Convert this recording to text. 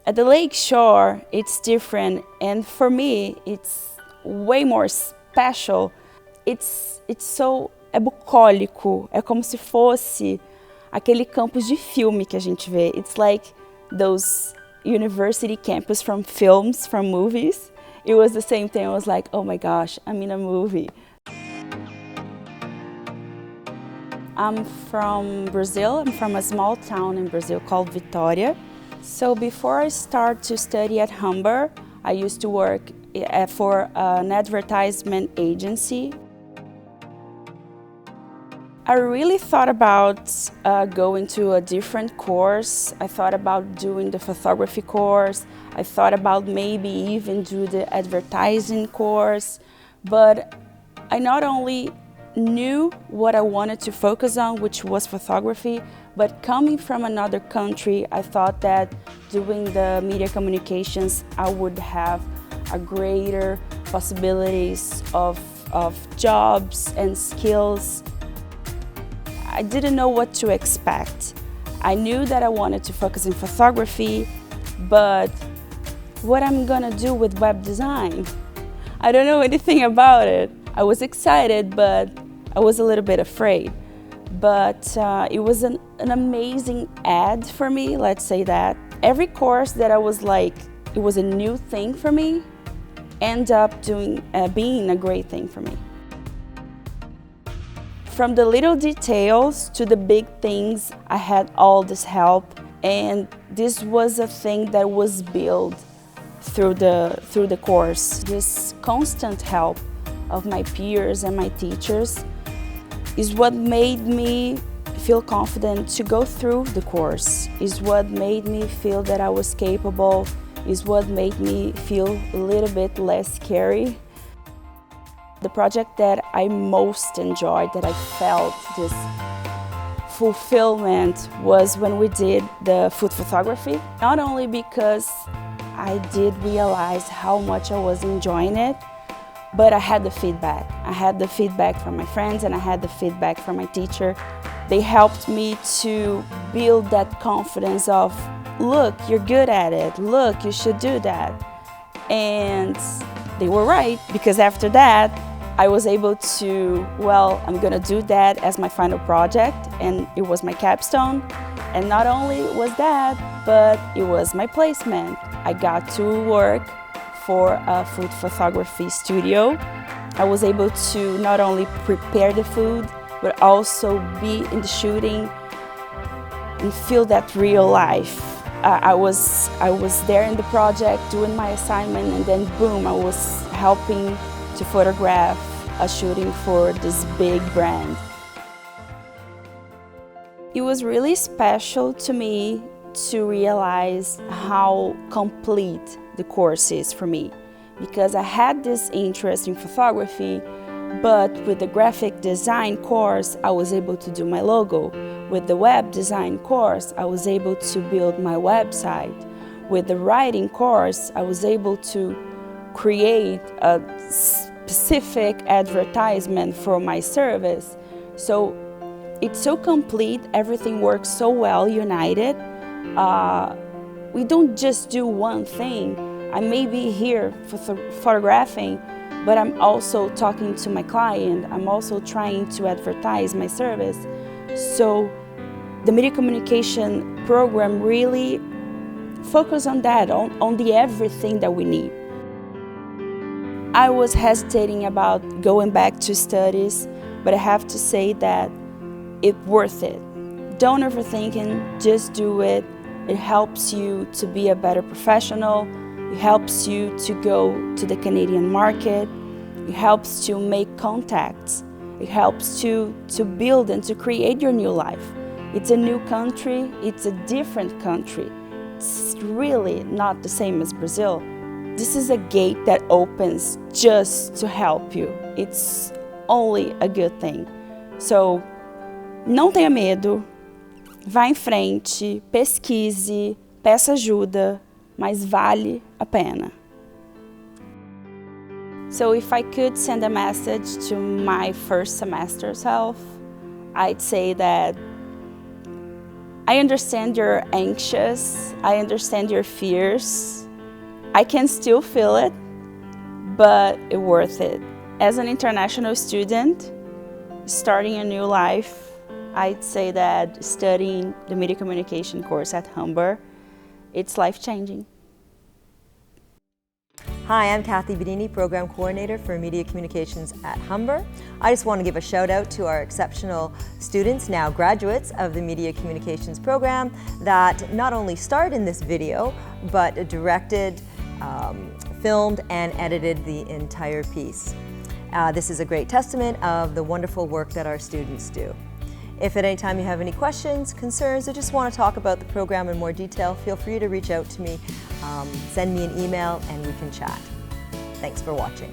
At the lake shore, it's different, and for me, it's way more special. It's so... É bucólico, é como se fosse aquele campus de filme que a gente vê. It's like those university campus from films, from movies. It was the same thing. I was like, oh my gosh, I'm in a movie. I'm from Brazil. I'm from a small town in Brazil called Vitória. So before I start to study at Humber, I used to work for an advertisement agency. I really thought about going to a different course. I thought about doing the photography course. I thought about maybe even do the advertising course. But I not only knew what I wanted to focus on, which was photography, but coming from another country, I thought that doing the media communications, I would have a greater possibilities of jobs and skills. I didn't know what to expect. I knew that I wanted to focus in photography, but what I'm gonna do with web design? I don't know anything about it. I was excited, but I was a little bit afraid. But it was an amazing ad for me, let's say that. Every course that I was like, it was a new thing for me, ended up being a great thing for me. From the little details to the big things, I had all this help, and this was a thing that was built through the course. This constant help of my peers and my teachers is what made me feel confident to go through the course, is what made me feel that I was capable, is what made me feel a little bit less scary. The project that I most enjoyed, that I felt this fulfillment, was when we did the food photography. Not only because I did realize how much I was enjoying it, but I had the feedback. I had the feedback from my friends and I had the feedback from my teacher. They helped me to build that confidence of, look, you're good at it. Look, you should do that. And they were right, because after that, I was able to, well, I'm gonna do that as my final project, and it was my capstone. And not only was that, but it was my placement. I got to work for a food photography studio. I was able to not only prepare the food, but also be in the shooting and feel that real life. I was there in the project doing my assignment, and then boom, I was helping to photograph a shooting for this big brand. It was really special to me to realize how complete the course is for me, because I had this interest in photography, but with the graphic design course, I was able to do my logo. With the web design course, I was able to build my website. With the writing course, I was able to create a specific advertisement for my service. So it's so complete, everything works so well united. We don't just do one thing. I may be here for photographing, but I'm also talking to my client. I'm also trying to advertise my service. So the media communication program really focuses on that, on the everything that we need. I was hesitating about going back to studies, but I have to say that it's worth it. Don't overthink it, just do it. It helps you to be a better professional. It helps you to go to the Canadian market. It helps you make contacts. It helps you to build and to create your new life. It's a new country, it's a different country. It's really not the same as Brazil. This is a gate that opens just to help you. It's only a good thing. So, não tenha medo, vá em frente, pesquise, peça ajuda, mas vale a pena. So if I could send a message to my first semester self, I'd say that I understand you're anxious, I understand your fears. I can still feel it, but it's worth it. As an international student, starting a new life, I'd say that studying the media communication course at Humber, it's life-changing. Hi, I'm Cathy Bidini, Program Coordinator for Media Communications at Humber. I just want to give a shout out to our exceptional students, now graduates of the Media Communications program, that not only starred in this video, but directed, filmed and edited the entire piece. This is a great testament of the wonderful work that our students do. If at any time you have any questions, concerns, or just want to talk about the program in more detail, feel free to reach out to me, send me an email, and we can chat. Thanks for watching.